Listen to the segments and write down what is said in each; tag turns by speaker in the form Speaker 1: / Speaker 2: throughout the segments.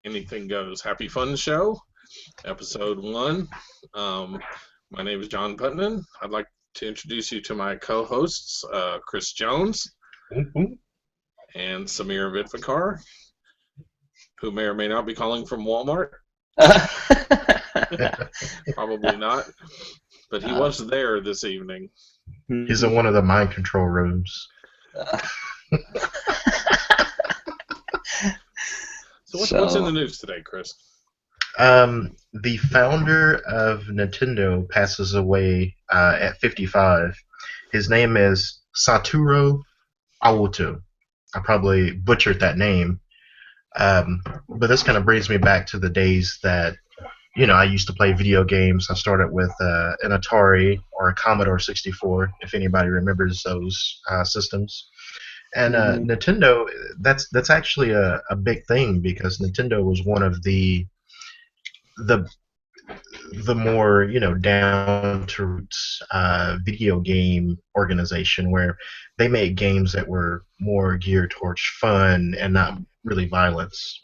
Speaker 1: Anything Goes Happy Fun Show, Episode 1. My name is John Putnam. I'd like to introduce you to my co-hosts, Chris Jones and Samir Vidvakar, who may or may not be calling from Walmart. Probably not, but he was there this evening.
Speaker 2: He's in one of the mind control rooms.
Speaker 1: So what's in the news today, Chris?
Speaker 2: The founder of Nintendo passes away at 55. His name is Satoru Iwata. I probably butchered that name. But this kind of brings me back to the days that, I used to play video games. I started with an Atari or a Commodore 64, if anybody remembers those systems. And Nintendo, that's actually a big thing because Nintendo was one of the more down to roots video game organization where they made games that were more geared towards fun and not really violence.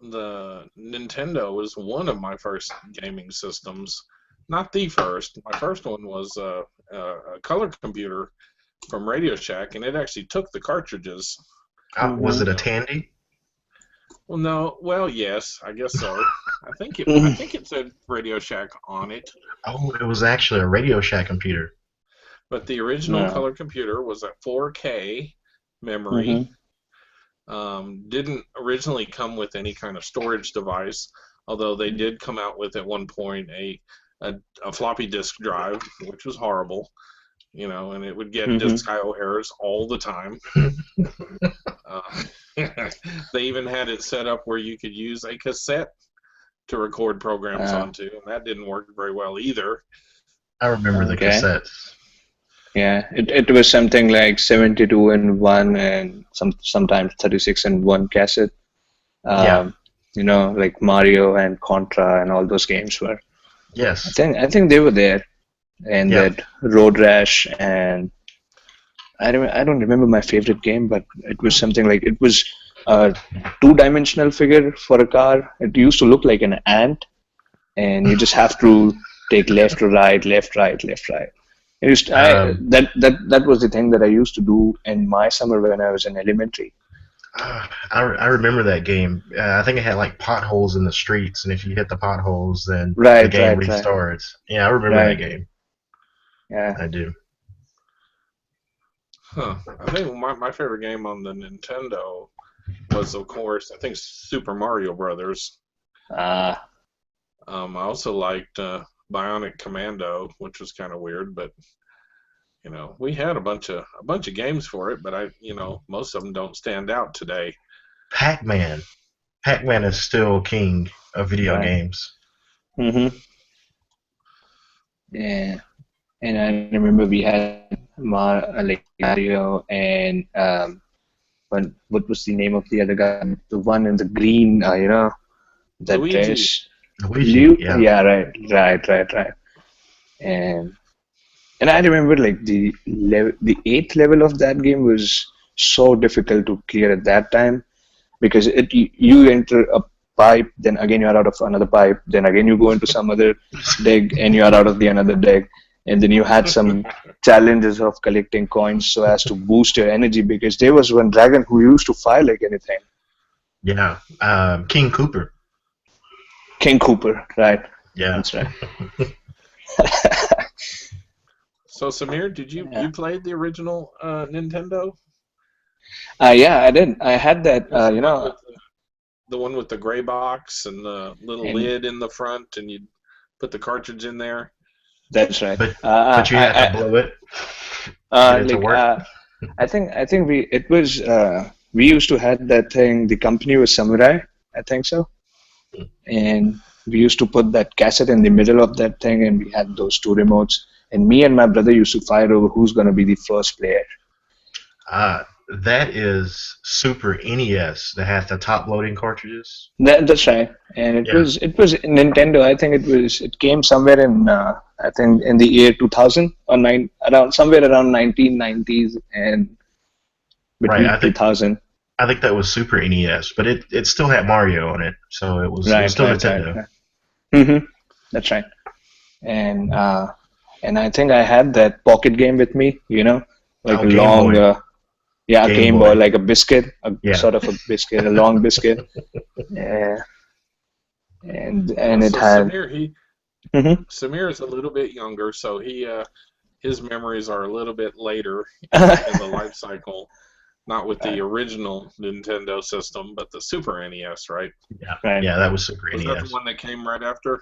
Speaker 1: The Nintendo was one of my first gaming systems. Not the first. My first one was a color computer from Radio Shack, and it actually took the cartridges.
Speaker 2: Was it a Tandy?
Speaker 1: Well, no. Well, yes, I guess so. I think it said Radio Shack on it.
Speaker 2: Oh, it was actually a Radio Shack computer.
Speaker 1: But the original color computer was a 4K memory. Didn't originally come with any kind of storage device, although they did come out with at one point a floppy disk drive, which was horrible. And it would get disk I/O errors all the time. They even had it set up where you could use a cassette to record programs onto, and that didn't work very well either.
Speaker 2: I remember the cassettes.
Speaker 3: Yeah, it was something like 72 in one and sometimes 36 in one cassette. Like Mario and Contra and all those games were.
Speaker 2: Yes.
Speaker 3: I think they were there. And that Road Rash, and I don't remember my favorite game, but it was something like it was a two-dimensional figure for a car. It used to look like an ant, and you just have to take left to right, left, right, left, right. That was the thing that I used to do in my summer when I was in elementary.
Speaker 2: I remember that game. I think it had like potholes in the streets, and if you hit the potholes, then the game restarts. Right. Yeah, I remember that game.
Speaker 3: Yeah,
Speaker 2: I do.
Speaker 1: I think my favorite game on the Nintendo was, of course, I think Super Mario Brothers. I also liked Bionic Commando, which was kind of weird, but we had a bunch of games for it, but most of them don't stand out today.
Speaker 2: Pac-Man is still king of video games.
Speaker 3: Yeah. And I remember we had Mario and what was the name of the other guy? The one in the green, that
Speaker 1: Luigi.
Speaker 3: dress.
Speaker 2: Luigi,
Speaker 3: yeah, right. And I remember like the 8th level of that game was so difficult to clear at that time because you enter a pipe, then again you are out of another pipe, then again you go into some other dig and you are out of the another dig. And then you had some challenges of collecting coins so as to boost your energy because there was one dragon who used to fire like anything.
Speaker 2: Yeah, King Koopa.
Speaker 3: King Koopa, right.
Speaker 2: Yeah.
Speaker 3: That's right.
Speaker 1: So, Samir, did you played the original Nintendo?
Speaker 3: Yeah, I did. I had that,
Speaker 1: The one with the gray box and the little lid in the front, and you'd put the cartridge in there.
Speaker 3: That's right.
Speaker 2: But you had to blow it. To work.
Speaker 3: I think we used to have that thing. The company was Samurai, I think so, and we used to put that cassette in the middle of that thing, and we had those two remotes. And me and my brother used to fight over who's going to be the first player.
Speaker 2: That is Super NES that has the top loading cartridges.
Speaker 3: That's right, and it was Nintendo. I think it came somewhere in I think in the year 2000 or somewhere around 1990s and between 2000.
Speaker 2: I think that was Super NES, but it still had Mario on it, so it was
Speaker 3: Right,
Speaker 2: still
Speaker 3: right, right.
Speaker 2: Nintendo.
Speaker 3: Mm-hmm. That's right. And I think I had that pocket game with me, like
Speaker 2: Oh,
Speaker 3: a
Speaker 2: Game
Speaker 3: long,
Speaker 2: Boy,
Speaker 3: yeah, a
Speaker 2: Game
Speaker 3: Game Boy,
Speaker 2: Boy.
Speaker 3: like a biscuit, a
Speaker 2: Yeah,
Speaker 3: sort of a biscuit, a long biscuit. Yeah, and it
Speaker 1: So
Speaker 3: had. Mhm.
Speaker 1: Samir is a little bit younger, so his memories are a little bit later in the life cycle. Not with the
Speaker 3: Right,
Speaker 1: original Nintendo system, but the Super NES, right?
Speaker 2: yeah,
Speaker 3: right.
Speaker 2: yeah. That was Super
Speaker 1: Was that the
Speaker 2: NES.
Speaker 1: one that came right after?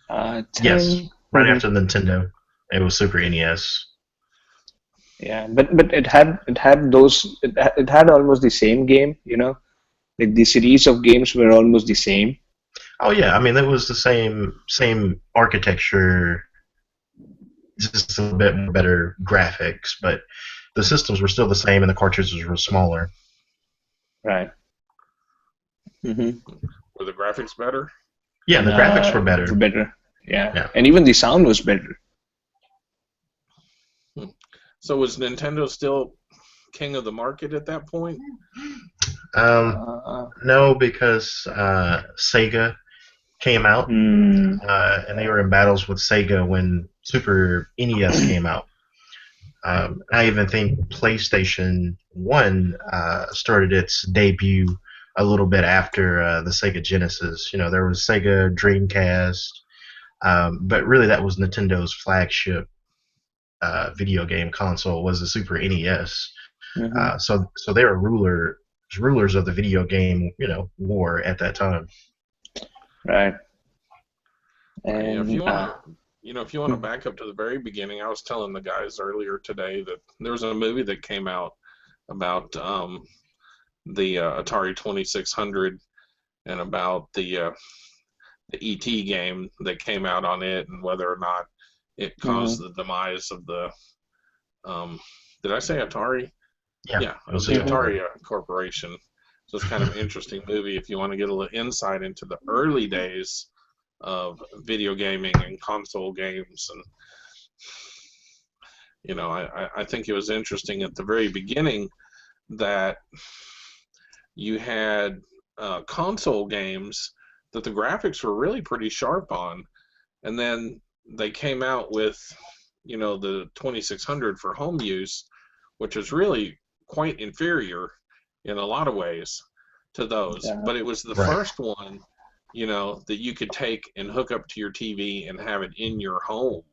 Speaker 3: I
Speaker 2: Yes,
Speaker 3: think.
Speaker 2: right after Nintendo, it was Super NES.
Speaker 3: Yeah, but it had almost the same game, like the series of games were almost the same.
Speaker 2: Oh yeah, I mean it was the same architecture, just a little bit more better graphics, but the systems were still the same and the cartridges were smaller.
Speaker 3: Right. Mm-hmm.
Speaker 1: Were the graphics better?
Speaker 2: Yeah, and the graphics were better.
Speaker 3: Better. Yeah,
Speaker 2: Yeah.
Speaker 3: and even the sound was better.
Speaker 1: Hmm. So was Nintendo still king of the market at that point?
Speaker 2: Um,
Speaker 3: Uh,
Speaker 2: no, because Sega came out,
Speaker 3: hmm.
Speaker 2: and they were in battles with Sega when Super NES came out. I even think PlayStation One started its debut a little bit after the Sega Genesis. You know, there was Sega Dreamcast, but really that was Nintendo's flagship video game console was the Super NES.
Speaker 3: Hmm.
Speaker 2: So they were rulers of the video game, war at that time.
Speaker 3: Right.
Speaker 1: Right. Yeah.
Speaker 3: And
Speaker 1: If you want to back up to the very beginning, I was telling the guys earlier today that there was a movie that came out about the Atari 2600 and about the ET game that came out on it and whether or not it caused
Speaker 3: mhm.
Speaker 1: the demise of the did I say Atari?
Speaker 2: Yeah,
Speaker 1: Yeah,
Speaker 2: it
Speaker 1: of
Speaker 2: was
Speaker 1: the
Speaker 2: Super
Speaker 3: Mhm.
Speaker 2: Atari.
Speaker 1: Atari Corporation. So it's kind of an interesting movie if you want to get a little insight into the early days of video gaming and console games. And I think it was interesting at the very beginning that you had console games that the graphics were really pretty sharp on, and then they came out with the 2600 for home use, which was really quite inferior in a lot of ways to those,
Speaker 3: Yeah.
Speaker 1: but it was the
Speaker 2: Right.
Speaker 1: first one that you could take and hook up to your TV and have it in your home.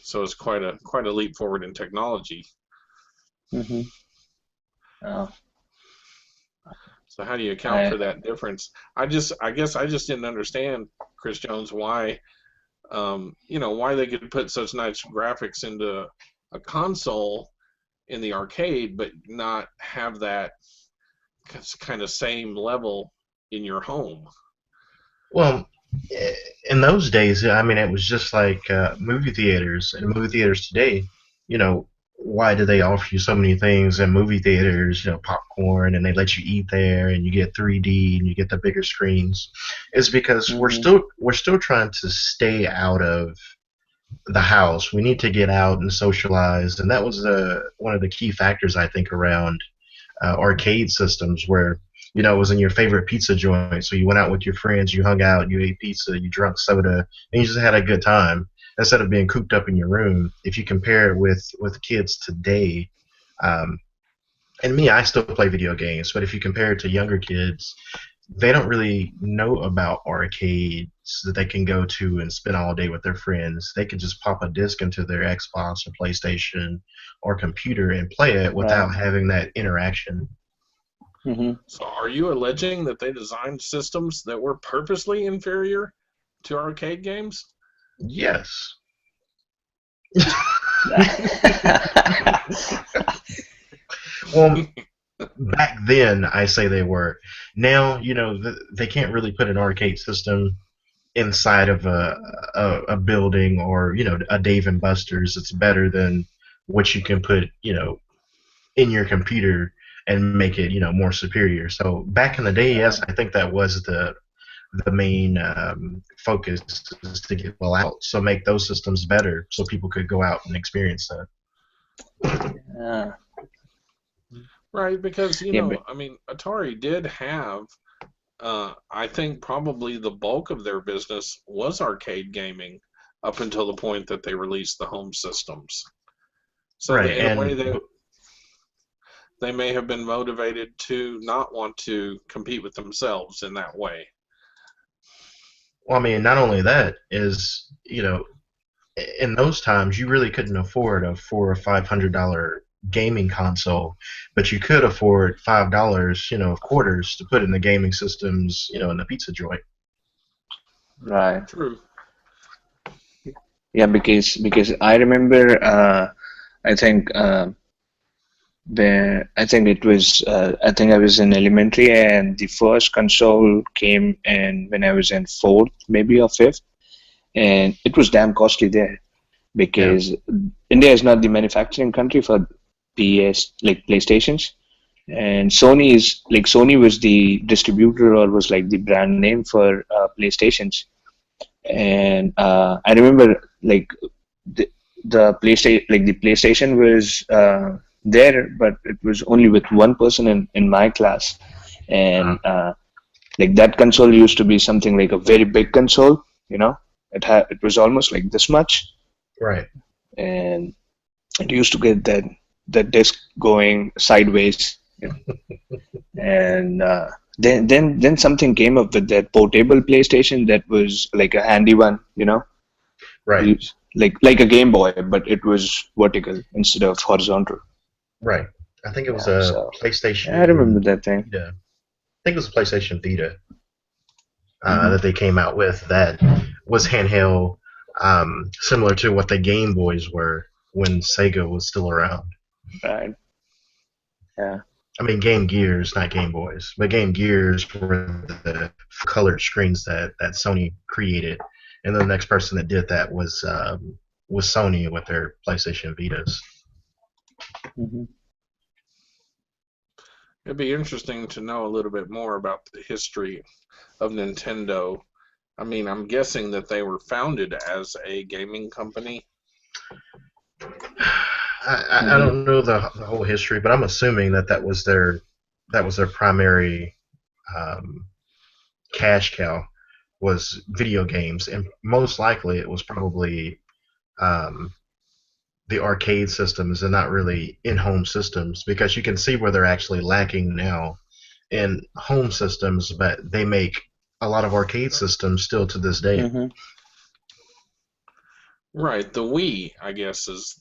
Speaker 1: So it's quite a leap forward in technology.
Speaker 3: Mhm. Oh,
Speaker 1: So how do you account
Speaker 3: I
Speaker 1: for that difference? I guess I just didn't understand, Chris Jones, why why they could put such nice graphics into a console in the arcade, but not have that kind of same level in your home.
Speaker 2: Well, in those days, I mean, it was just like movie theaters. And movie theaters today, why do they offer you so many things in movie theaters? Popcorn, and they let you eat there, and you get 3D, and you get the bigger screens. It's because we're
Speaker 3: Mhm.
Speaker 2: still we're still trying to stay out of the house. We need to get out and socialize, and that was one of the key factors I think around arcade systems where it was in your favorite pizza joint. So you went out with your friends, you hung out, you ate pizza, you drank soda, and you just had a good time instead of being cooped up in your room. If you compare it with kids today, um, and me, I still play video games, but if you compare it to younger kids, they don't really know about arcades that they can go to and spend all day with their friends. They can just pop a disc into their Xbox or PlayStation or computer and play it
Speaker 3: Right.
Speaker 2: without having that interaction.
Speaker 3: Mhm.
Speaker 1: So are you alleging that they designed systems that were purposely inferior to arcade games?
Speaker 2: Yes. Well, back then, I say they were. Now, they can't really put an arcade system inside of a building or a Dave and Buster's. It's better than what you can put in your computer and make it more superior. So back in the day, yes, I think that was the main focus is to get people out. So make those systems better so people could go out and experience that.
Speaker 3: Yeah.
Speaker 1: Right, because
Speaker 3: Yeah, but
Speaker 1: I mean, Atari did have, I think probably the bulk of their business was arcade gaming up until the point that they released the home systems. So
Speaker 2: Right,
Speaker 1: that in a way
Speaker 2: and
Speaker 1: they may have been motivated to not want to compete with themselves in that way.
Speaker 2: well, I mean, not only that is, in those times you really couldn't afford a $400 or $500 gaming console, but you could afford $5, of quarters to put in the gaming systems, in the pizza joint.
Speaker 3: right.
Speaker 1: True.
Speaker 3: Yeah, because I remember, I think I think I was in elementary, and the first console came in when I was in fourth, maybe or fifth, and it was damn costly there
Speaker 2: Yeah.
Speaker 3: because India is not the manufacturing country for PS like PlayStations, and Sony was the distributor or was like the brand name for PlayStations, and I remember like the PlayStation was there, but it was only with one person in my class, and like that console used to be something like a very big console. It was almost like this much,
Speaker 2: Right.
Speaker 3: and it used to get that disc going sideways, and then something came up with that portable PlayStation that was like a handy one,
Speaker 2: Right.
Speaker 3: like a Game Boy, but it was vertical instead of horizontal.
Speaker 2: Right. I think it was
Speaker 3: Yeah,
Speaker 2: a
Speaker 3: so
Speaker 2: PlayStation
Speaker 3: I remember that thing.
Speaker 2: Vita. I think it was a PlayStation Vita
Speaker 3: Hmm.
Speaker 2: that they came out with that was handheld, similar to what the Game Boys were when Sega was still around.
Speaker 3: Right. Yeah.
Speaker 2: I mean, Game Gears, not Game Boys, but Game Gears were the colored screens that Sony created, and the next person that did that was Sony with their PlayStation Vitas.
Speaker 3: Hmm.
Speaker 1: It'd be interesting to know a little bit more about the history of Nintendo. I mean, I'm guessing that they were founded as a gaming company.
Speaker 2: I don't know the whole history, but I'm assuming that was their primary um, cash cow was video games, and most likely it was probably um, the arcade systems and not really in-home systems, because you can see where they're actually lacking now in home systems, but they make a lot of arcade systems still to this day.
Speaker 3: Hmm.
Speaker 1: Right, the Wii, I guess, is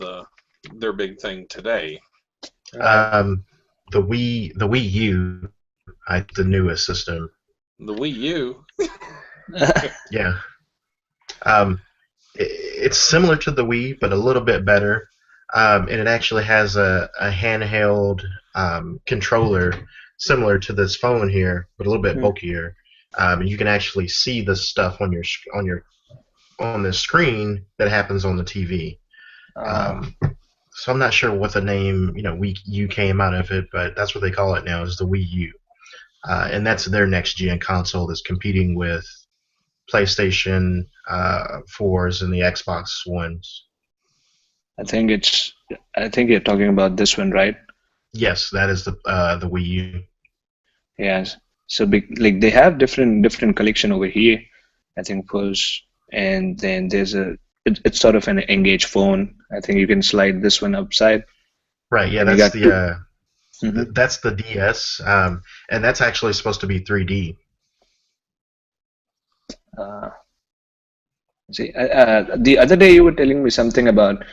Speaker 1: their big thing today.
Speaker 3: Right.
Speaker 2: The Wii U, the newest system.
Speaker 1: The Wii U.
Speaker 2: Yeah. Um, it's similar to the Wii, but a little bit better. And it actually has a handheld controller similar to this phone here, but a little bit bulkier. And you can actually see the stuff on the screen that happens on the TV. Um, so I'm not sure what the name Wii U came out of it, but that's what they call it now, is the Wii U. And that's their next gen console that's competing with PlayStation 4s and the Xbox Ones.
Speaker 3: I think you're talking about this one, right?
Speaker 2: Yes, that is the Wii U.
Speaker 3: Yes. So like they have different collection over here, I think first, and then it's sort of an Engage phone. I think you can slide this one upside,
Speaker 2: Right. Yeah,
Speaker 3: and you
Speaker 2: that's
Speaker 3: got two.
Speaker 2: that's the DS, and that's actually supposed to be 3D.
Speaker 3: Uh, See, the other day you were telling me something about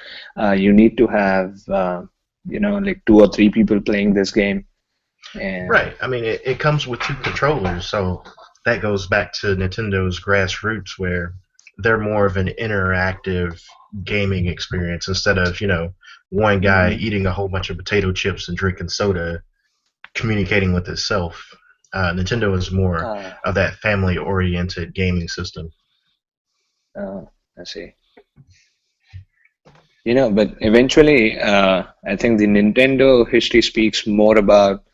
Speaker 3: you need to have like 2 or 3 people playing this game, and
Speaker 2: Right. I mean, it comes with two controllers, so that goes back to Nintendo's grassroots, where they're more of an interactive gaming experience instead of one guy
Speaker 3: Mhm.
Speaker 2: eating a whole bunch of potato chips and drinking soda, communicating with itself. Nintendo is more
Speaker 3: uh,
Speaker 2: of that family-oriented gaming system.
Speaker 3: I see. But eventually, I think the Nintendo history speaks more about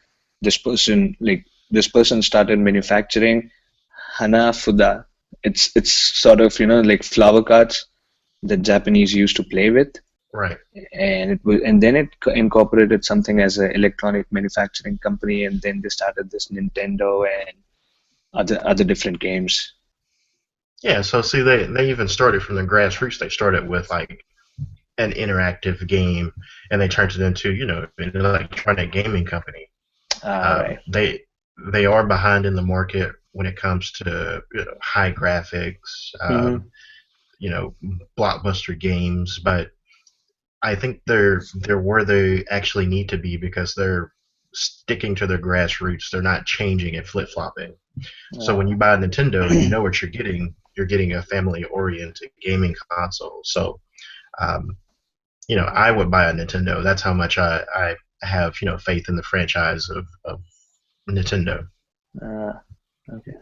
Speaker 3: this person. Like this person started manufacturing Hanafuda. It's sort of like flower cards that Japanese used to play with.
Speaker 2: Right.
Speaker 3: and then it incorporated something as an electronic manufacturing company, and then they started this Nintendo and other different games.
Speaker 2: Yeah. So see, they even started from the grassroots. They started with like an interactive game, and they turned it into an electronic gaming company.
Speaker 3: Right.
Speaker 2: They are behind in the market when it comes to high graphics, blockbuster games, but I think they're where they actually need to be because they're sticking to their grassroots. They're not changing and flip flopping. So when you buy a Nintendo, you know what you're getting. You're getting a family-oriented gaming console. So, I would buy a Nintendo. That's how much I have faith in the franchise of Nintendo.
Speaker 3: Okay.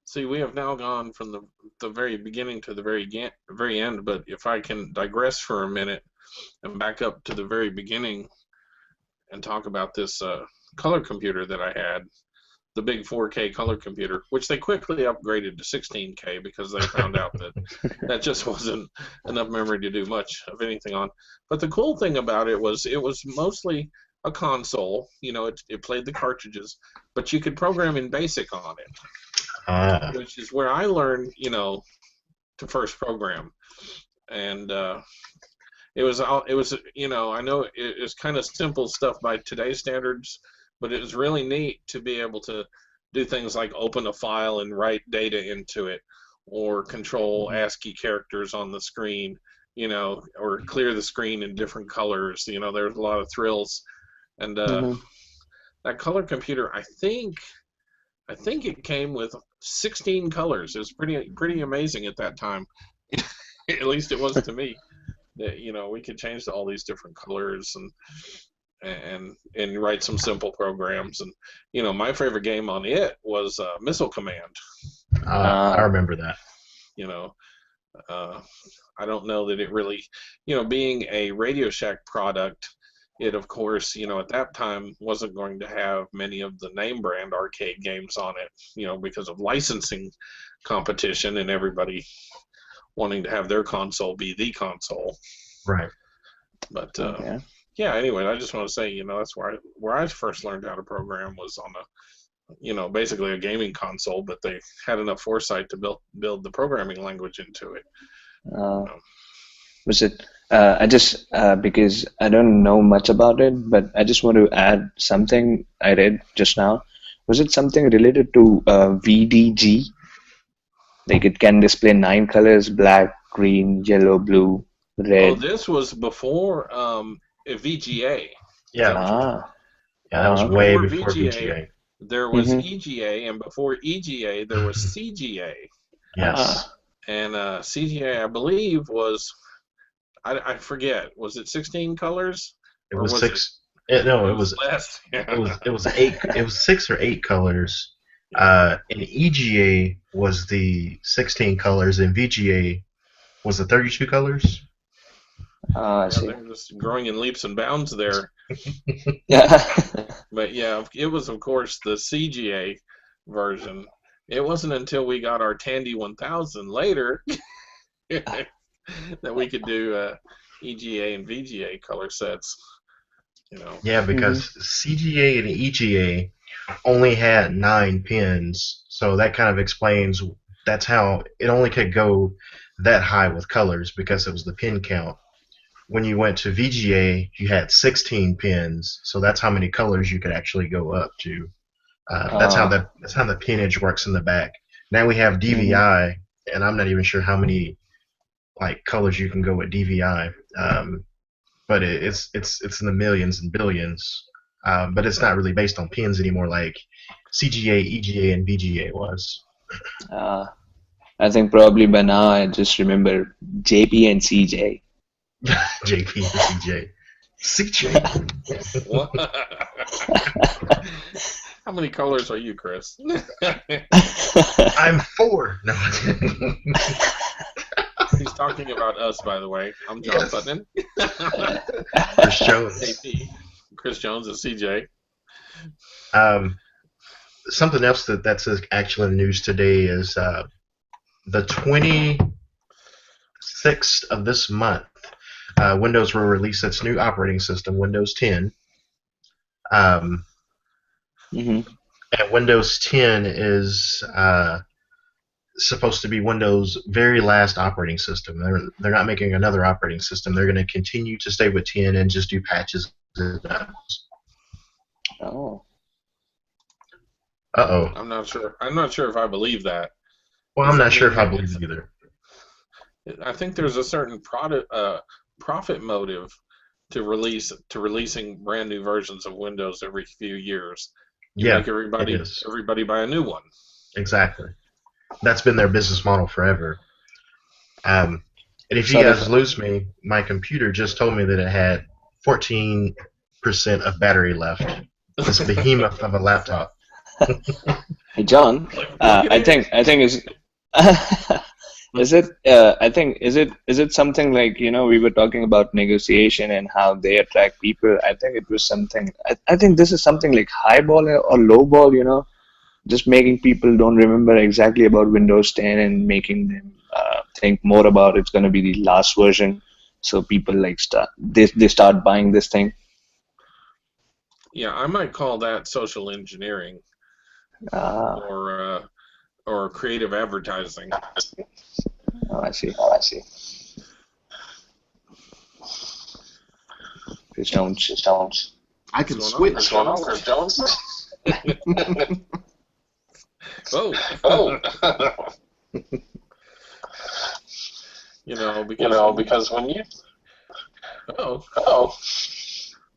Speaker 1: See, we have now gone from the very beginning to the very end. But if I can digress for a minute and back up to the very beginning and talk about this color computer that I had, the big 4K color computer, which they quickly upgraded to 16K because they found out that just wasn't enough memory to do much of anything on. But the cool thing about it was mostly a console. It played the cartridges, but you could program in BASIC on it, which is where I learned, to first program. And it was, I know it's kind of simple stuff by today's standards, but it was really neat to be able to do things like open a file and write data into it, or control ASCII characters on the screen, or clear the screen in different colors. There's a lot of thrills. And that color computer, I think it came with 16 colors. It was pretty amazing at that time. At least it was to me. That we could change to all these different colors and write some simple programs. And my favorite game on it was Missile Command.
Speaker 2: I remember that.
Speaker 1: I don't know that it really, being a Radio Shack product, it of course, at that time wasn't going to have many of the name brand arcade games on it, because of licensing competition and everybody wanting to have their console be the console.
Speaker 2: Right.
Speaker 1: But yeah, anyway, I just want to say, that's where I first learned how to program was on a, basically a gaming console, but they had enough foresight to build the programming language into it.
Speaker 3: Was it? I just because I don't know much about it, but I just want to add something I read just now. Was it something related to VDG? Like it can display 9 colors: black, green, yellow, blue, red.
Speaker 1: Oh, this was before VGA.
Speaker 2: Yeah. Yeah, that was way before VGA.
Speaker 1: There was EGA, and before EGA, there was CGA.
Speaker 2: Yes.
Speaker 1: And CGA, I believe, was, I forget, was it 16 colors?
Speaker 2: It was 6. It was
Speaker 1: less.
Speaker 2: It was 8. It was 6 or 8 colors. And EGA was the 16 colors, and VGA was the 32 colors.
Speaker 3: I see.
Speaker 1: They're just growing in leaps and bounds there.
Speaker 3: Yeah.
Speaker 1: But yeah, it was of course the CGA version. It wasn't until we got our Tandy 1000 later that we could do EGA and VGA color sets.
Speaker 2: Yeah, because CGA and EGA only had 9 pins, so that kind of explains that's how it only could go that high with colors, because it was the pin count. When you went to VGA, you had 16 pins, so that's how many colors you could actually go up to. That's how the pinage works in the back. Now we have DVI, and I'm not even sure how many colors you can go with DVI, but it's in the millions and billions. But it's not really based on pins anymore, like CGA, EGA, and VGA was.
Speaker 3: I think probably by now I just remember JP and CJ.
Speaker 2: JP and CJ.
Speaker 1: How many colors are you, Chris?
Speaker 2: I'm 4. No.
Speaker 1: He's talking about us, by the way. I'm John Putnam.
Speaker 2: Chris Jones.
Speaker 1: JP. Chris Jones is CJ.
Speaker 2: Something else that's actually in the news today is the 26th of this month. Windows will release its new operating system, Windows 10. Um,
Speaker 3: Mm-hmm.
Speaker 2: and Windows 10 is supposed to be Windows' very last operating system. They're not making another operating system. They're going to continue to stay with 10 and just do patches.
Speaker 3: Oh.
Speaker 2: Uh-oh.
Speaker 1: I'm not sure. I'm not sure if I believe that.
Speaker 2: Well, I'm not sure if I believe it either.
Speaker 1: I think there's a certain profit motive to releasing brand new versions of Windows every few years. You make everybody buy a new one.
Speaker 2: Exactly. That's been their business model forever. And if you guys lose me, my computer just told me that it had 14% of battery left. This behemoth of a laptop.
Speaker 3: Hey John, I think is is it something like, we were talking about negotiation and how they attract people. I think it was something. I think this is something like highball or lowball. Just making people don't remember exactly about Windows 10 and making them think more about it's going to be the last version. So people they start buying this thing.
Speaker 1: Yeah, I might call that social engineering. Or creative advertising.
Speaker 3: Oh, I see. Chris Jones.
Speaker 4: I can switch.
Speaker 1: What's going on, Chris Jones? Oh. Because when you. Oh.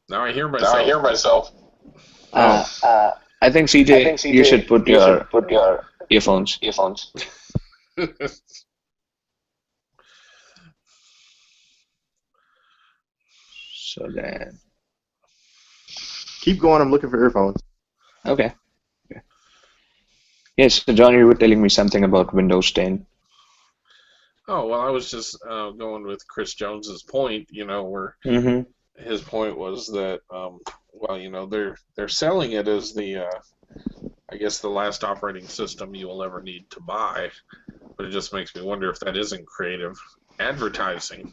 Speaker 1: Now I hear myself.
Speaker 3: I think CJ, you should put your earphones. So then,
Speaker 4: keep going. I'm looking for earphones.
Speaker 3: Okay. Yes, so John, you were telling me something about Windows 10.
Speaker 1: Oh well, I was just going with Chris Jones's point. Where his point was that they're selling it as the I guess the last operating system you will ever need to buy, but it just makes me wonder if that isn't creative advertising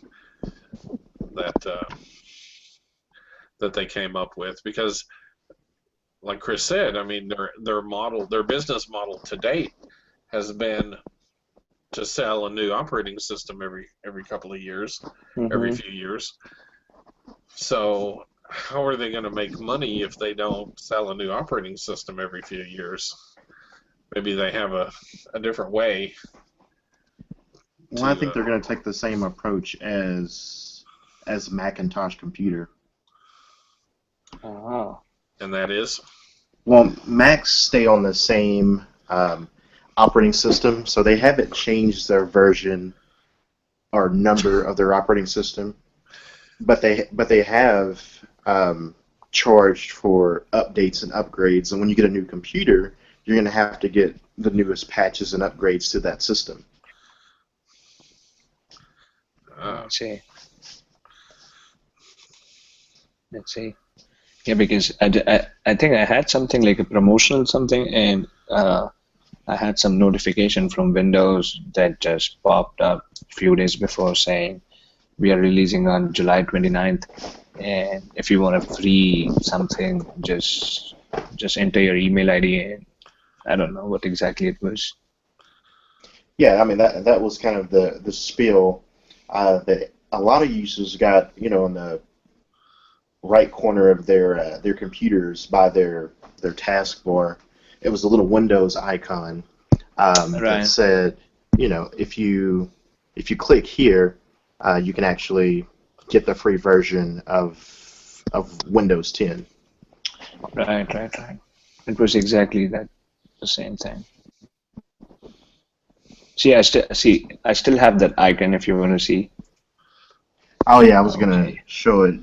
Speaker 1: that they came up with, because like Chris said, I mean their business model to date has been to sell a new operating system every couple of years, every few years. So how are they going to make money if they don't sell a new operating system every few years? Maybe they have a different way.
Speaker 4: Well, I think they're going to take the same approach as Macintosh computer.
Speaker 3: Oh.
Speaker 1: And that is?
Speaker 4: Well, Macs stay on the same operating system, so they haven't changed their version or number of their operating system, but they have charged for updates and upgrades, and when you get a new computer, you're going to have to get the newest patches and upgrades to that system.
Speaker 3: Let's see. Yeah, because I think I had something like a promotional something, and I had some notification from Windows that just popped up a few days before saying we are releasing on July 29th, and if you want a free something, just enter your email ID, and I don't know what exactly it was.
Speaker 4: Yeah, I mean that was kind of the spiel that a lot of users got, in the right corner of their computers by their taskbar. It was a little Windows icon that said, if you click here, you can actually get the free version of Windows 10.
Speaker 3: Right. It was exactly the same thing. I still have that icon if you want to see.
Speaker 4: Oh yeah, I was gonna show it.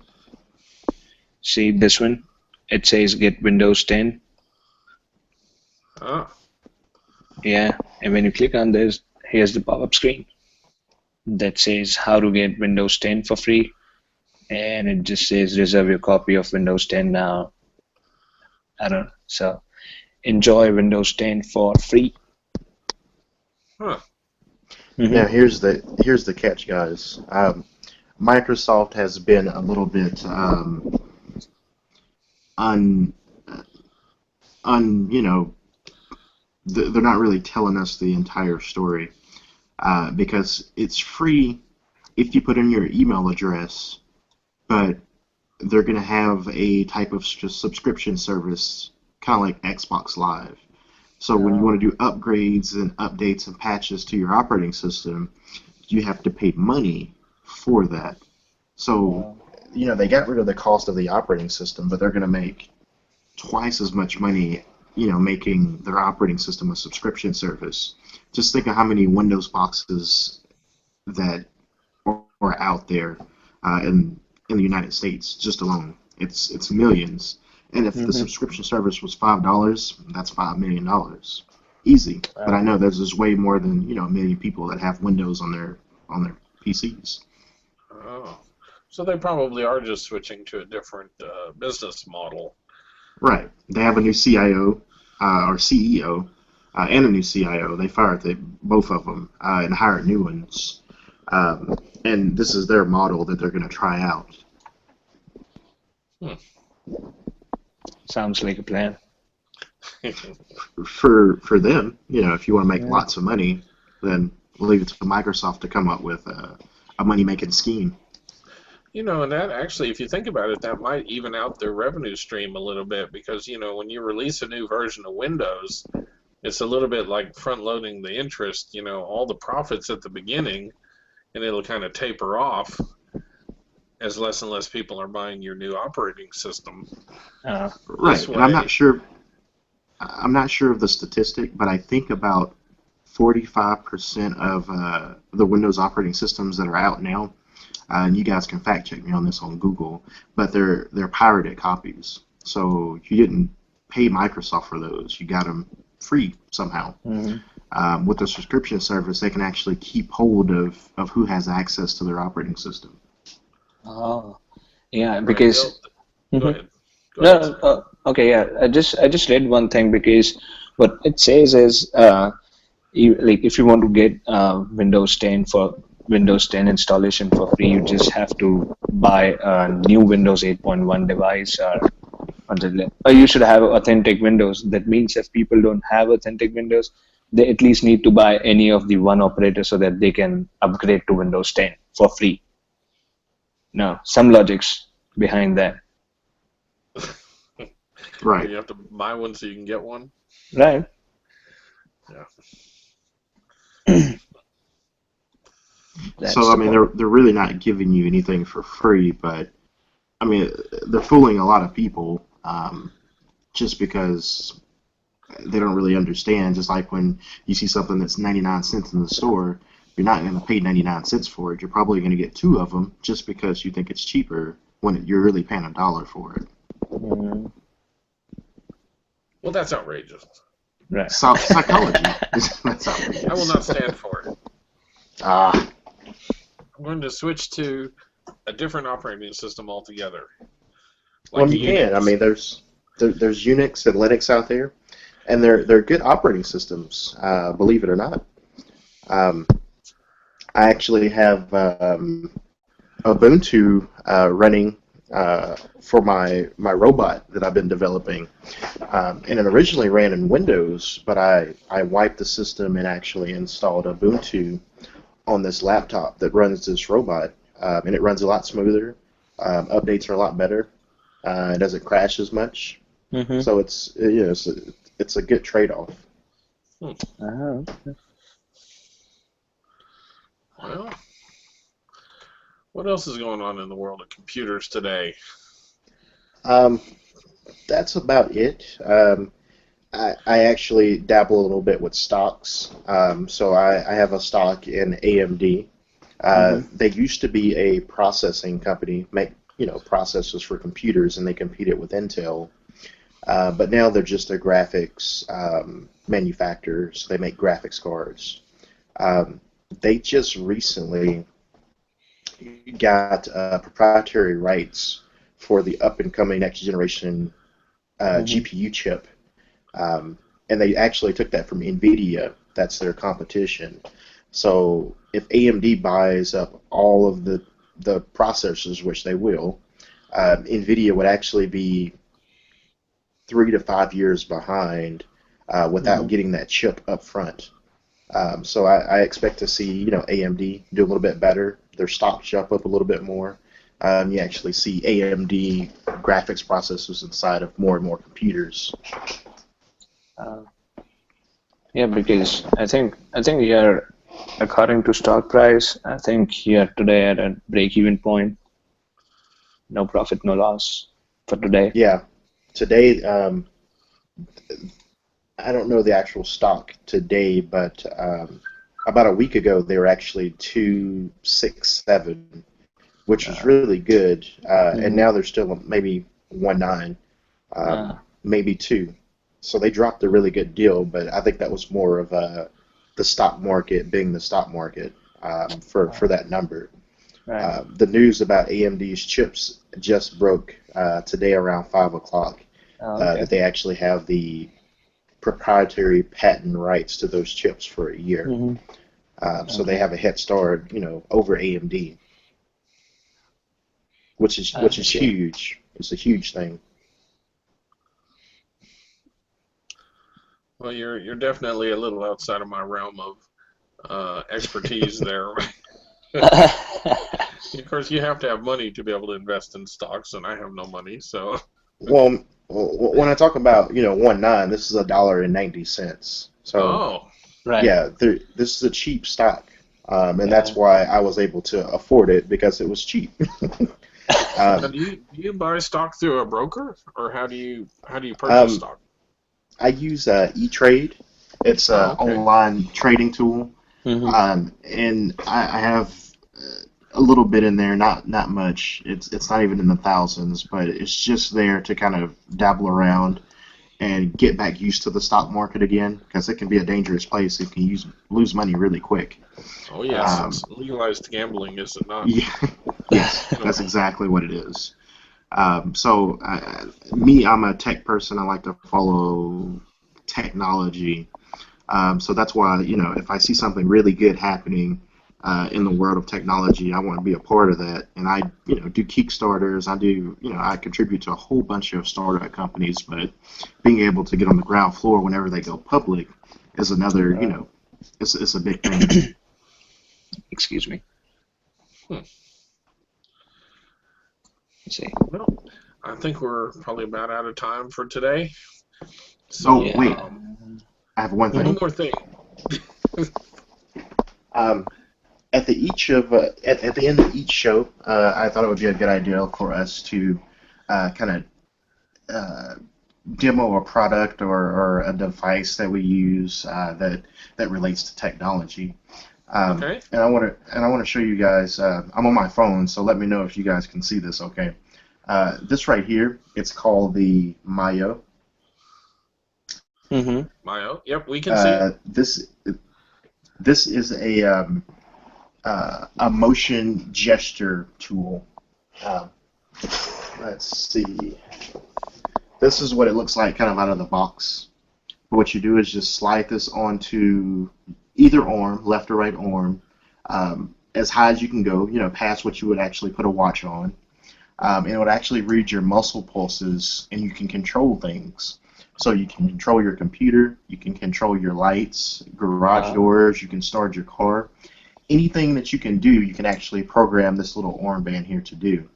Speaker 3: See this one? It says get Windows 10.
Speaker 1: Oh.
Speaker 3: Yeah, and when you click on this, here's the pop-up screen that says how to get Windows 10 for free, and it just says reserve your copy of Windows 10 now. I don't know. So enjoy Windows 10 for free.
Speaker 1: Huh.
Speaker 4: Now here's the catch, guys. Microsoft has been a little bit un, you know, they're not really telling us the entire story because it's free if you put in your email address, but they're going to have a type of subscription service, kind of like Xbox Live. So when you want to do upgrades and updates and patches to your operating system, you have to pay money for that. So, they got rid of the cost of the operating system, but they're going to make twice as much money, making their operating system a subscription service. Just think of how many Windows boxes that are out there in the United States, just alone. It's millions. And if the subscription service was $5, that's $5 million. Easy. But I know there's way more than, a million people that have Windows on their PCs.
Speaker 1: Oh. So they probably are just switching to a different business model.
Speaker 4: Right. They have a new CIO or CEO and a new CIO. They fired both of them and hired new ones. And this is their model that they're going to try out.
Speaker 3: Sounds like a plan.
Speaker 4: For them, if you want to make lots of money, then we'll leave it to Microsoft to come up with a money-making scheme.
Speaker 1: And that actually, if you think about it, that might even out their revenue stream a little bit because, when you release a new version of Windows, it's a little bit like front-loading the interest, all the profits at the beginning, and it'll kind of taper off as less and less people are buying your new operating system.
Speaker 4: Right, and I'm not sure of the statistic, but I think about 45% of the Windows operating systems that are out now, and you guys can fact check me on this on Google, but they're pirated copies. So you didn't pay Microsoft for those; you got them free somehow. With the subscription service, they can actually keep hold of who has access to their operating system.
Speaker 3: Oh, yeah, because
Speaker 1: Go ahead.
Speaker 3: okay, yeah. I just read one thing because what it says is if you want to get Windows 10 installation for free, you just have to buy a new Windows 8.1 device or you should have authentic Windows. That means if people don't have authentic Windows, they at least need to buy any of the one operator so that they can upgrade to Windows 10 for free. No, some logics behind that.
Speaker 4: Right.
Speaker 1: You have to buy one so you can get one?
Speaker 3: Right.
Speaker 1: Yeah.
Speaker 4: So, they're really not giving you anything for free, but, they're fooling a lot of people just because they don't really understand. Just like when you see something that's 99 cents in the store, you're not going to pay 99 cents for it. You're probably going to get two of them just because you think it's cheaper when you're really paying $1 for it.
Speaker 3: Mm.
Speaker 1: Well, that's outrageous.
Speaker 3: Right.
Speaker 4: Psychology. That's outrageous.
Speaker 1: I will not stand for it.
Speaker 4: Ah.
Speaker 1: I'm going to switch to a different operating system altogether.
Speaker 4: Well, you can. There's Unix and Linux out there, and they're good operating systems, believe it or not. I actually have Ubuntu running for my robot that I've been developing, and it originally ran in Windows, but I wiped the system and actually installed Ubuntu on this laptop that runs this robot, and it runs a lot smoother. Updates are a lot better. It doesn't crash as much, so it's a good trade-off.
Speaker 1: Well, what else is going on in the world of computers today?
Speaker 4: That's about it. I actually dabble a little bit with stocks. So I have a stock in AMD. They used to be a processing company, make processors for computers, and they competed with Intel. But now they're just a graphics manufacturer, so they make graphics cards. They just recently got proprietary rights for the up-and-coming next-generation GPU chip. And they actually took that from NVIDIA. That's their competition. So if AMD buys up all of the the processors, which they will, NVIDIA would actually be 3 to 5 years behind without getting that chip up front. So I expect to see, AMD do a little bit better. Their stock jump up a little bit more. You actually see AMD graphics processors inside of more and more computers.
Speaker 3: Yeah, because I think you're, according to stock price, I think you're today at a break-even point. No profit, no loss for today.
Speaker 4: Yeah, today, I don't know the actual stock today, but about a week ago they were actually 267, which was really good, and now they're still maybe 19, maybe 2. So they dropped a really good deal, but I think that was more of the stock market being the stock market for that number.
Speaker 3: Right.
Speaker 4: The news about AMD's chips just broke today around 5 o'clock.
Speaker 3: Okay.
Speaker 4: That they actually have the proprietary patent rights to those chips for a year. So they have a head start, over AMD, which is huge. It's a huge thing.
Speaker 1: Well, you're definitely a little outside of my realm of expertise there. Of course, you have to have money to be able to invest in stocks, and I have no money, so.
Speaker 4: Well, when I talk about 19, this is $1.90. So
Speaker 3: Right.
Speaker 4: yeah, this is a cheap stock, and that's why I was able to afford it, because it was cheap.
Speaker 1: Now, do you buy stock through a broker, or how do you purchase stock?
Speaker 4: I use E-Trade. It's an online trading tool, and I have a little bit in there, not much. It's not even in the thousands, but it's just there to kind of dabble around and get back used to the stock market again, because it can be a dangerous place. It can lose money really quick.
Speaker 1: Oh yes, it's legalized gambling, is it not?
Speaker 4: Yeah, yes, that's exactly what it is. So I'm a tech person. I like to follow technology. So that's why, if I see something really good happening in the world of technology, I want to be a part of that. And I, do Kickstarters. I contribute to a whole bunch of startup companies, but being able to get on the ground floor whenever they go public is another, it's a big thing.
Speaker 3: Excuse me. Let's see.
Speaker 1: Well, I think we're probably about out of time for today. So,
Speaker 4: wait. I have one thing.
Speaker 1: One more thing.
Speaker 4: At the end of each show, I thought it would be a good idea for us to kind of demo a product or a device that we use that relates to technology.
Speaker 1: Okay.
Speaker 4: And I want to show you guys. I'm on my phone, so let me know if you guys can see this. Okay. This right here, it's called the Mayo.
Speaker 1: Mayo. Yep, we can see it.
Speaker 4: This is a motion gesture tool. Let's see. This is what it looks like kind of out of the box. What you do is just slide this onto either arm, left or right arm, as high as you can go, past what you would actually put a watch on. And it would actually read your muscle pulses, and you can control things. So you can control your computer, you can control your lights, garage doors, you can start your car. Anything that you can do, you can actually program this little armband here to do.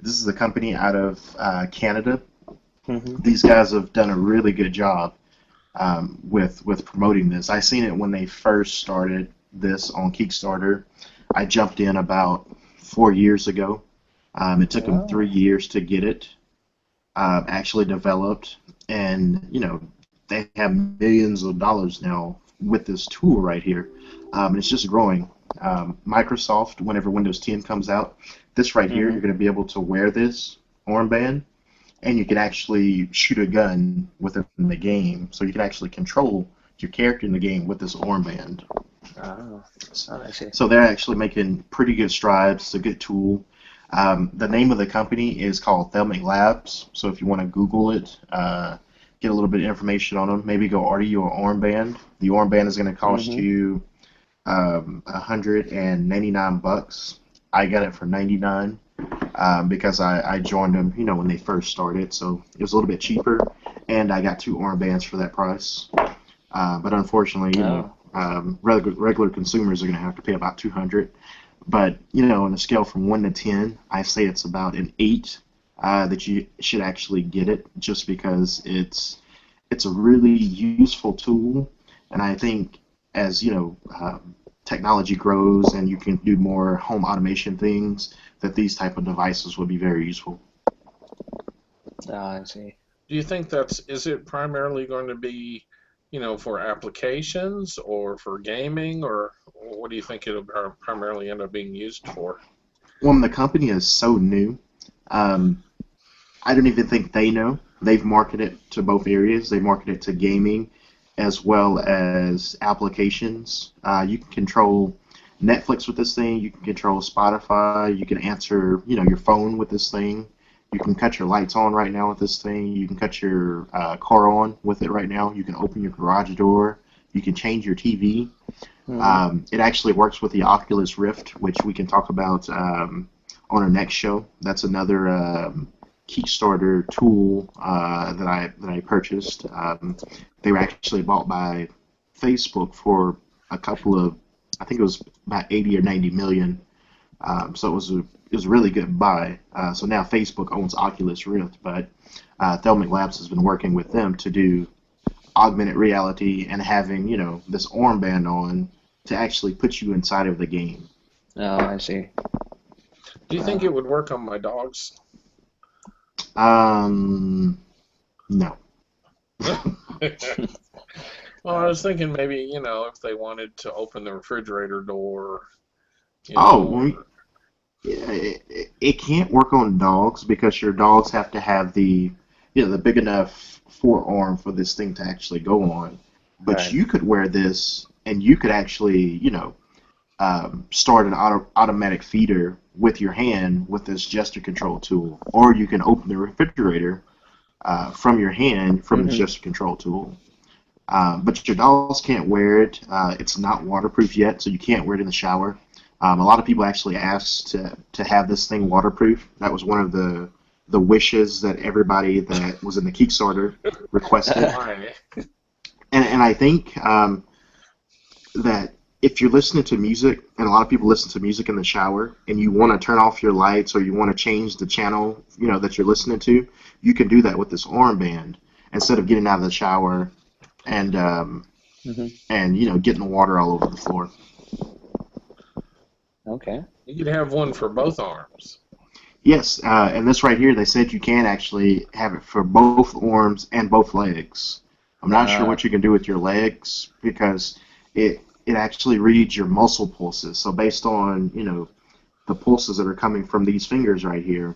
Speaker 4: This is a company out of Canada. These guys have done a really good job with promoting this. I seen it when they first started this on Kickstarter. I jumped in about 4 years ago. It took them 3 years to get it actually developed, and they have millions of dollars now with this tool right here, and it's just growing. Microsoft, whenever Windows 10 comes out, this right here, you're going to be able to wear this armband, and you can actually shoot a gun within the game, so you can actually control your character in the game with this armband.
Speaker 3: I see.
Speaker 4: So they're actually making pretty good strides. It's a good tool. The name of the company is called Thelmic Labs, so if you want to Google it, get a little bit of information on them, maybe go order you an armband. The armband is going to cost you $199, I got it for 99 because I joined them, when they first started, so it was a little bit cheaper, and I got 2 armbands for that price. But unfortunately, regular consumers are going to have to pay about 200. But on a scale from 1 to 10, I say it's about an 8 that you should actually get it, just because it's a really useful tool, and I think as technology grows and you can do more home automation things, that these type of devices will be very useful.
Speaker 3: I see.
Speaker 1: Do you think is it primarily going to be, for applications or for gaming, or what do you think it'll primarily end up being used for?
Speaker 4: Well, the company is so new. I don't even think they know. They've marketed it to both areas. They marketed it to gaming as well as applications. You can control Netflix with this thing. You can control Spotify. You can answer, your phone with this thing. You can cut your lights on right now with this thing. You can cut your car on with it right now. You can open your garage door. You can change your TV. It actually works with the Oculus Rift, which we can talk about on our next show. That's another Kickstarter tool that I purchased. They were actually bought by Facebook for a couple of, I think it was about 80 or 90 million. So it was a really good buy. So now Facebook owns Oculus Rift, but Thelmic Labs has been working with them to do augmented reality and having this armband on to actually put you inside of the game.
Speaker 3: Oh, I see.
Speaker 1: Do you think it would work on my dogs?
Speaker 4: No.
Speaker 1: Well, I was thinking maybe, if they wanted to open the refrigerator door.
Speaker 4: It can't work on dogs because your dogs have to have the big enough forearm for this thing to actually go on. But
Speaker 3: Right.
Speaker 4: you could wear this and you could actually, start an automatic feeder with your hand with this gesture control tool, or you can open the refrigerator from your hand from the gesture control tool. But your dogs can't wear it. It's not waterproof yet, so you can't wear it in the shower. A lot of people actually asked to have this thing waterproof. That was one of the wishes that everybody that was in the Kickstarter requested.
Speaker 1: Why?
Speaker 4: And I think that if you're listening to music, and a lot of people listen to music in the shower, and you want to turn off your lights or you want to change the channel, that you're listening to, you can do that with this armband instead of getting out of the shower and getting the water all over the floor.
Speaker 3: Okay.
Speaker 1: You could have one for both arms.
Speaker 4: Yes, and this right here, they said you can actually have it for both arms and both legs. I'm not sure what you can do with your legs because it actually reads your muscle pulses. So based on, the pulses that are coming from these fingers right here,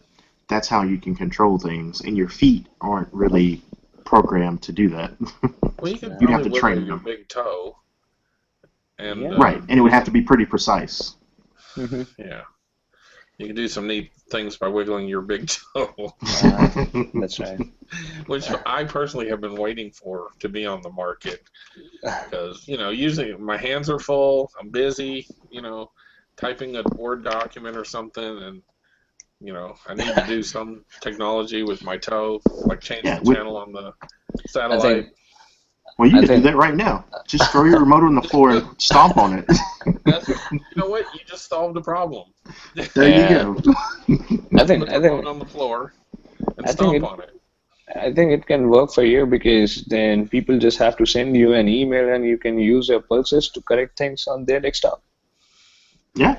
Speaker 4: that's how you can control things. And your feet aren't really programmed to do that.
Speaker 1: Well, you could
Speaker 4: You'd have
Speaker 1: probably
Speaker 4: to train
Speaker 1: wiggle your
Speaker 4: them.
Speaker 1: big toe. And,
Speaker 3: Yeah.
Speaker 4: Right, and it would have to be pretty precise.
Speaker 1: Yeah. You can do some neat things by wiggling your big toe,
Speaker 3: That's right.
Speaker 1: which I personally have been waiting for to be on the market. Because, usually my hands are full, I'm busy, typing a Word document or something, and, I need to do some technology with my toe, like change the channel on the satellite.
Speaker 4: Well, you can do that right now. Just throw your remote on the floor and stomp on it.
Speaker 1: You know what? You just solved a problem.
Speaker 4: There you go.
Speaker 3: I think
Speaker 1: Put the phone on the floor and stomp on it.
Speaker 3: I think it can work for you because then people just have to send you an email and you can use your pulses to correct things on their desktop.
Speaker 4: Yeah.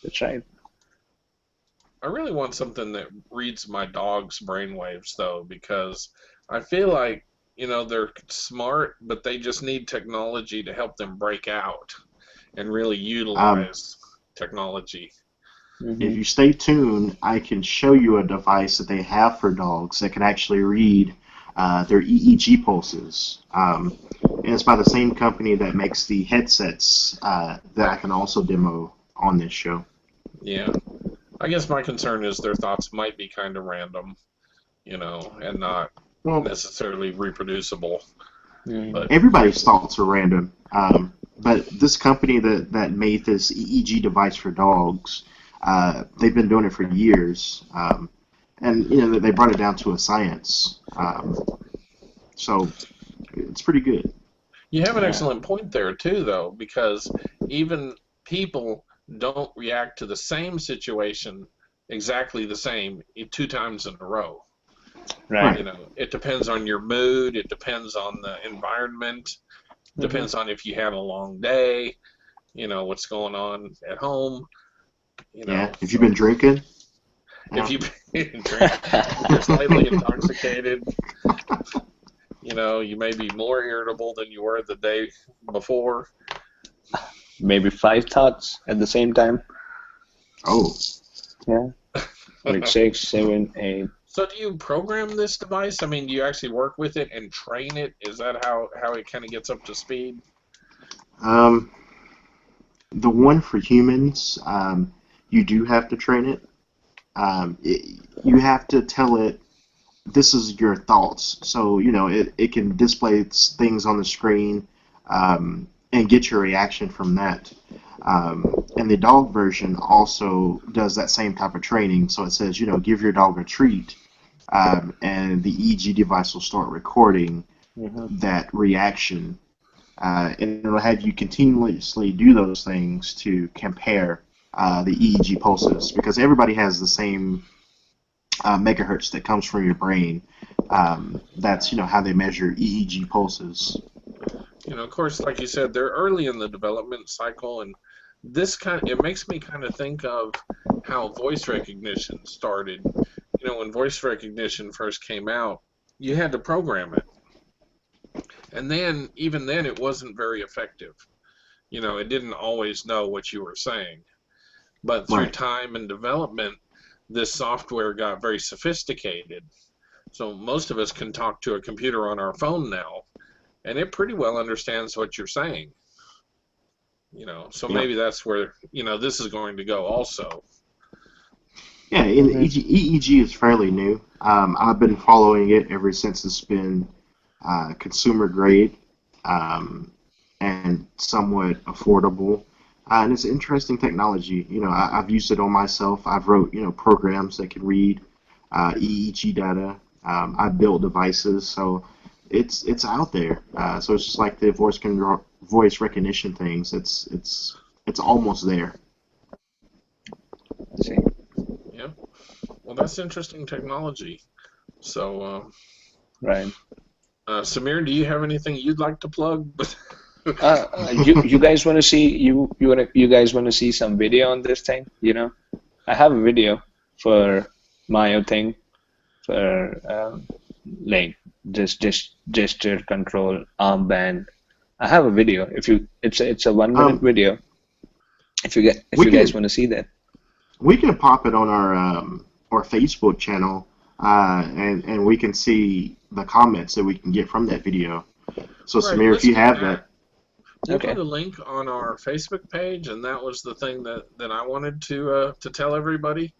Speaker 3: That's right.
Speaker 1: I really want something that reads my dog's brainwaves, though, because I feel like, they're smart, but they just need technology to help them break out and really utilize technology.
Speaker 4: If you stay tuned, I can show you a device that they have for dogs that can actually read their EEG pulses. And it's by the same company that makes the headsets that I can also demo on this show.
Speaker 1: Yeah. I guess my concern is their thoughts might be kind of random, and not necessarily reproducible. But
Speaker 4: everybody's thoughts are random. but this company that made this EEG device for dogs, they've been doing it for years, and they brought it down to a science. So it's pretty good.
Speaker 1: You have an excellent point there too, though, because even people don't react to the same situation exactly the same 2 times in a row.
Speaker 3: Right.
Speaker 1: It depends on your mood. It depends on the environment. Depends on if you had a long day. What's going on at home.
Speaker 4: If you've been drinking.
Speaker 1: If you've been drinking, you're slightly intoxicated. You may be more irritable than you were the day before.
Speaker 3: Maybe 5 thoughts at the same time.
Speaker 4: Oh.
Speaker 3: Yeah. Like 6, 7, 8.
Speaker 1: So do you program this device? I mean, do you actually work with it and train it? Is that how it kind of gets up to speed?
Speaker 4: The one for humans, you do have to train it. You have to tell it, this is your thoughts. So, it can display things on the screen and get your reaction from that. And the dog version also does that same type of training. So it says, give your dog a treat, and the EEG device will start recording that reaction. And it'll have you continuously do those things to compare the EEG pulses, because everybody has the same megahertz that comes from your brain. That's how they measure EEG pulses.
Speaker 1: Of course, like you said, they're early in the development cycle, and it makes me kind of think of how voice recognition started. When voice recognition first came out, you had to program it, and then even then, it wasn't very effective. It didn't always know what you were saying, but through time and development, this software got very sophisticated. So most of us can talk to a computer on our phone now, and it pretty well understands what you're saying. So maybe that's where this is going to go also.
Speaker 4: Yeah, and EEG is fairly new. I've been following it ever since it's been consumer grade and somewhat affordable. And it's interesting technology. I've used it on myself. I've wrote programs that can read EEG data. I've built devices, so it's out there. So it's just like the voice recognition things. It's almost there.
Speaker 3: I see.
Speaker 1: Yeah. Well, that's interesting technology. So,
Speaker 3: right.
Speaker 1: Samir, do you have anything you'd like to plug?
Speaker 3: You guys want to see you guys want to see some video on this thing? I have a video for my thing for like this gesture control armband. I have a video. It's a 1-minute video. If you guys want to see that,
Speaker 4: we can pop it on our Facebook channel, and we can see the comments that we can get from that video. So Samir, if you have that.
Speaker 1: We'll put a link on our Facebook page, and that was the thing that I wanted to tell everybody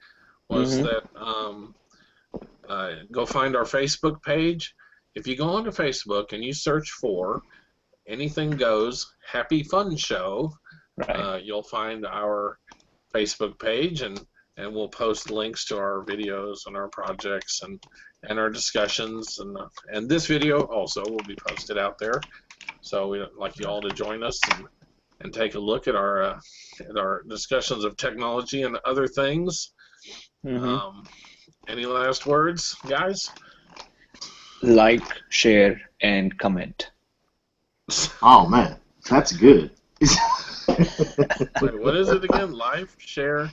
Speaker 1: was that go find our Facebook page. If you go onto Facebook and you search for Anything Goes Happy Fun Show, you'll find our Facebook page, and we'll post links to our videos and our projects and our discussions, and this video also will be posted out there. So we'd like you all to join us and take a look at our discussions of technology and other things. Any last words, guys?
Speaker 3: Like, share, and comment.
Speaker 4: Oh man, that's good.
Speaker 1: Wait, what is it again? Like, share,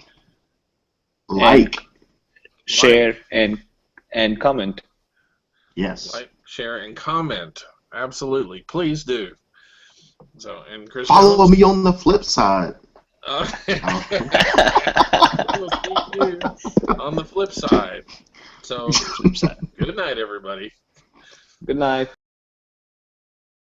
Speaker 3: share, and comment.
Speaker 4: Yes.
Speaker 1: Like, share, and comment. Absolutely, please do. So, and Chris,
Speaker 4: follow me on the flip side.
Speaker 1: We'll see you on the flip side. So, good night, everybody.
Speaker 3: Good night.